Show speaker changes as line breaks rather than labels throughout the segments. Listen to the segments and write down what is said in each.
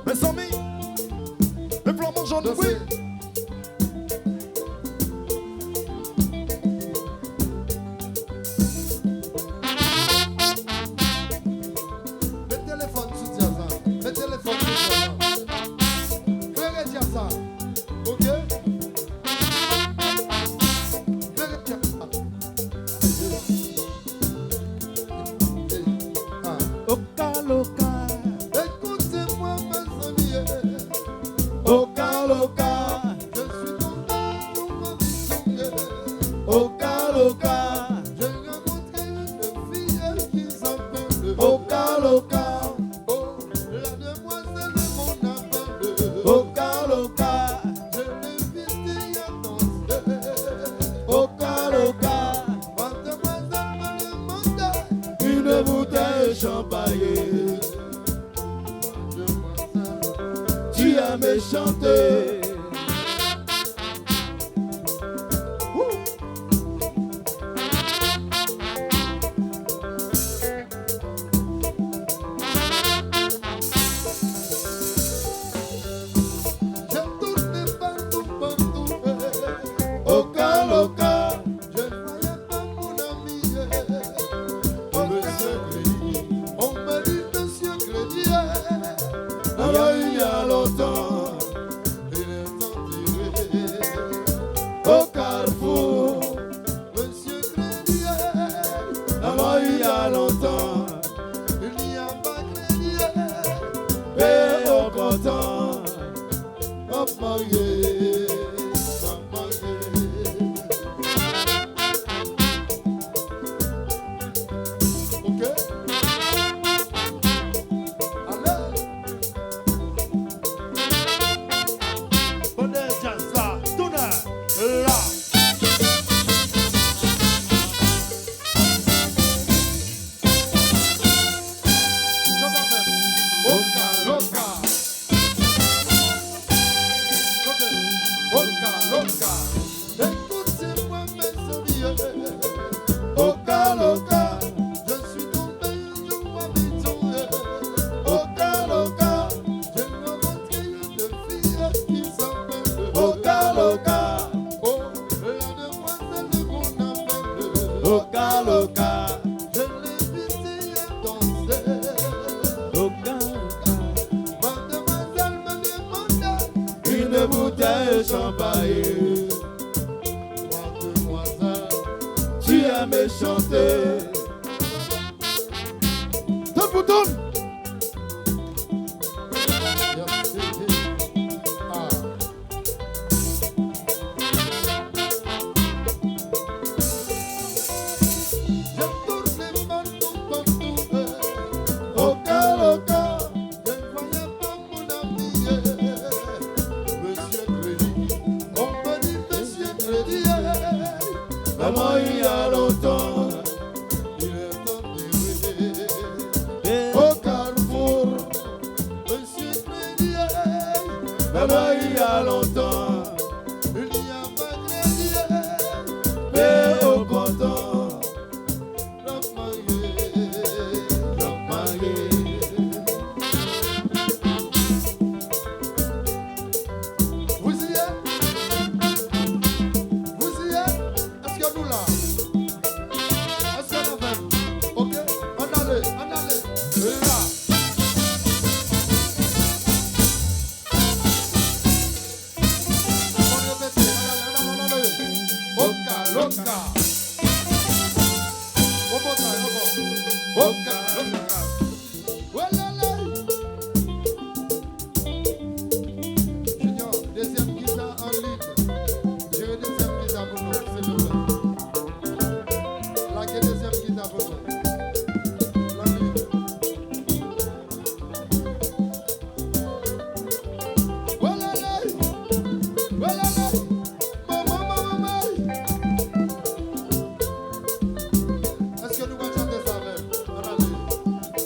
Mes amis, le flamand jaune, oui.
Le téléphone sous Diaza. Le téléphone sous Diaza. Claire Diaza. Ok? Claire Diaza.
Oka loka,
Écoutez-moi, mes amis.
oka loka,
Je suis tombé dans ma maison.
oka loka,
J'ai rencontré une fille qui s'appelle
oka loka,
Oh, la demoiselle de mon appel.
oka loka,
Je l'ai visitée à danser.
oka loka.
Mademoiselle me demandait.
Une bouteille champagne,
Mademoiselle,
tu aimes chanter.
j'ai tourné partout, partout.
Oka loka,
Je ne voyais pas mon ami.
Monsieur Crédit.
On me dit Monsieur Crédit.
Alors il y a longtemps,
Il est enterré.
au carrefour.
Monsieur Crédit.
Alors il y a longtemps,
Il n'y a pas Crédit.
et au content,
Hop, marié. Hop, marié. Ok? Allez.
Bonne Diaza, tourne là.
Oka, loka. Oka, loka. Écoutez-moi, mes amis.
oka loka,
Je suis tombé dans ma maison.
oka loka,
J'ai rencontré une fille qui s'appelle
oka loka,
Oh, la demoiselle de mon appel.
oka loka,
Je l'ai visitée à danser.
oka.
Mademoiselle me demandait.
Une bouteille champagne,
Mademoiselle,
tu aimes chanter. Donne pour donne.
ah. J'ai tourné partout, partout.
Oka loka,
Je ne voyais pas mon ami. Monsieur Crédit. On me dit Monsieur Crédit.
maman il y a longtemps,
Il est enterré.
au carrefour.
Monsieur Crédit.
Maman il y a longtemps,
Il n'y a pas Crédit.
et au content,
Love marié.
love marié.
Vous y êtes? Vous y êtes? Est-ce que nous là? Est-ce que nous même? Ok? On allait, on allait. Là. On répète, on allait. Oka, loka. One more time, one more. Oka, loka. Walala. Junior, deuxième guitare en ligne. Je veux deuxième guitare pour nous, s'il vous plaît. Laquelle deuxième guitare pour nous? La ligne. Walala. Walala. Maman, maman, maman. Est-ce que nous allons chanter ça avec? On allait.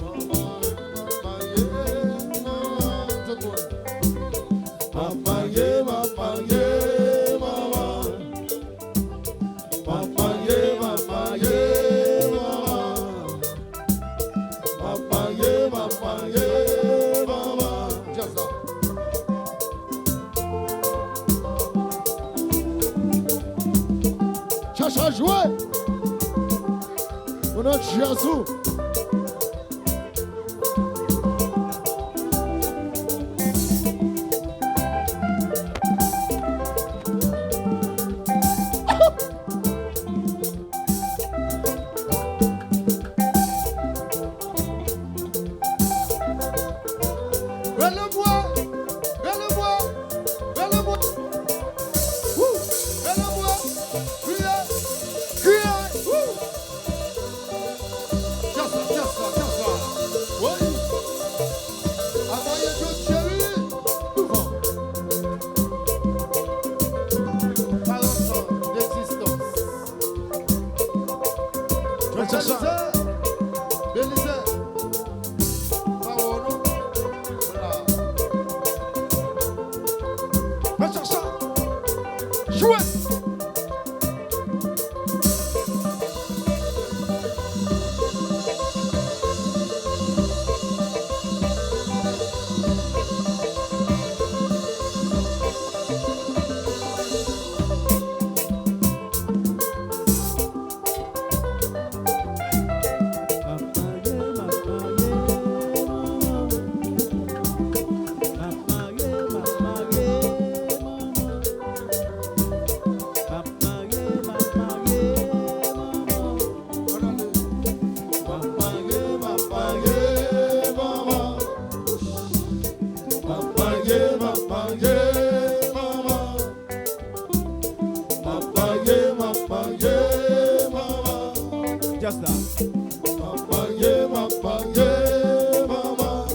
Maman, maman, yeah, maman. Tout le monde.
Maman yeah, maman yeah, maman. Maman yeah, maman yeah, maman. Maman yeah, maman yeah, maman.
Just ça. Chacha, jouez. On a Chiazou.
Just that.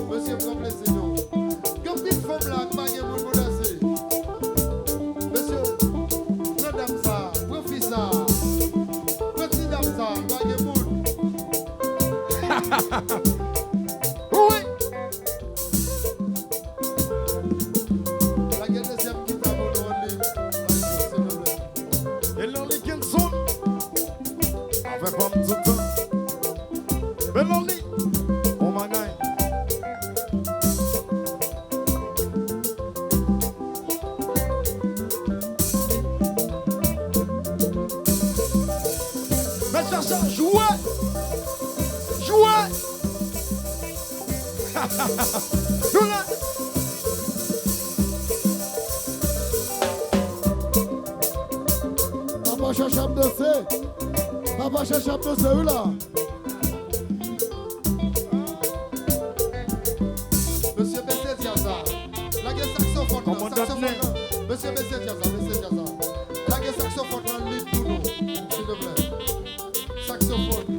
Monsieur, complaisez-nous. Comme petite femme là, pas de monde pour danser. Monsieur, madame ça, professeur, petit dame ça, pas de monde. Oui. La gueule deuxième qui t'a volé.
Et l'on est qu'elle sonne. Avec pas tout le temps. Mais l'on lit. On m'a gagné. Mais cherche, jouez. Jouez. Nous là.
Papa cherche à me danser. Papa cherche à me danser, où là? Monsieur Bessé Diaza. La gueule saxophone.
Comment t'appelles?
Monsieur Bessé Diaza, Bessé Diaza. La gueule saxophone dans le lit pour nous, s'il te plaît. Saxophone.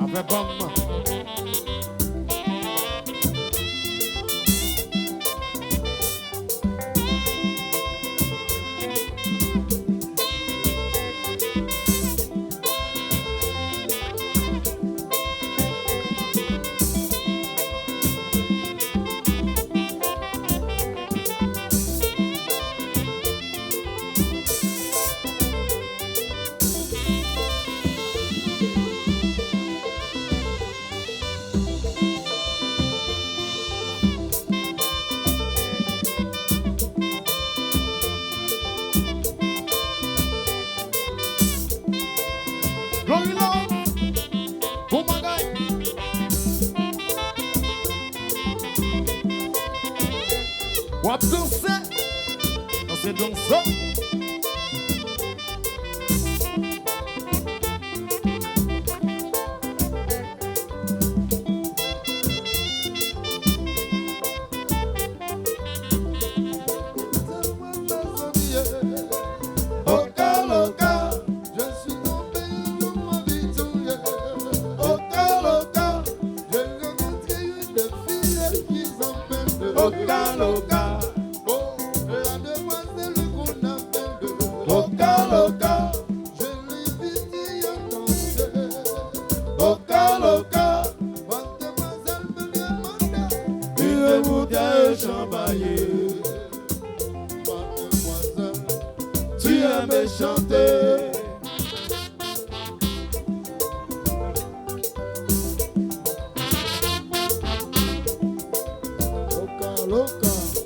Avec bon. Glory Lord. Oh my God. What danser? Danser, danser.
Loca, loca,
Oh, la demoiselle qu'on appelle
loca, loca,
je l'ai vu y danser.
loca, loca. aime chanter.
Loca, loca.